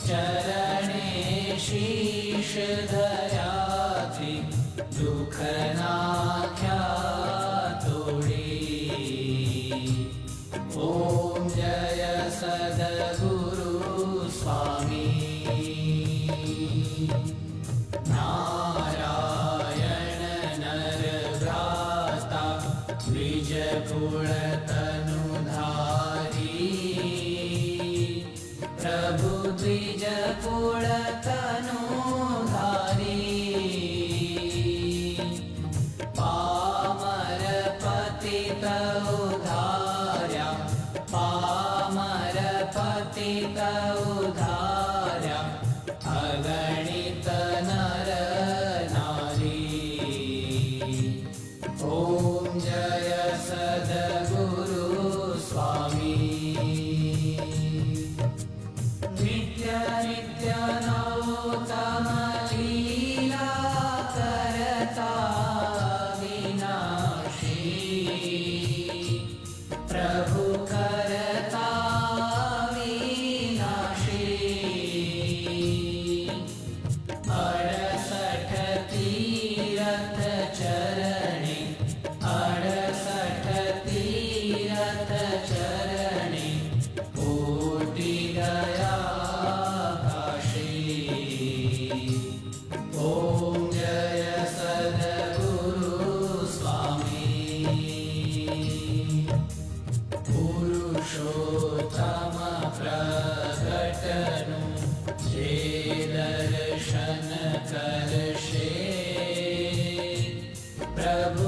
चरणे शीश धराथी दुख नाख्या तोड़ी। ओम जय सद्गुरु स्वामी। नारायण नर भ्राता द्विज कुल तनुधारी। प्रभु द्विज कुल तनुधारी। पामर पतित उद्धार्या पामर पतित उद्धार्या अगणित नर नारी। ओम जय सद्गुरु स्वामी। नित्य नित्य नौतम लीला करता विनाशी। प्रभु करता विनाशी। 68 तीरथ चरणे 68 तीरथ चरणे कोटि गया काशी। ओम जय सद्गुरु स्वामी। पुरुषोत्तम प्रगटनु जे दर्शन करशे। प्रभु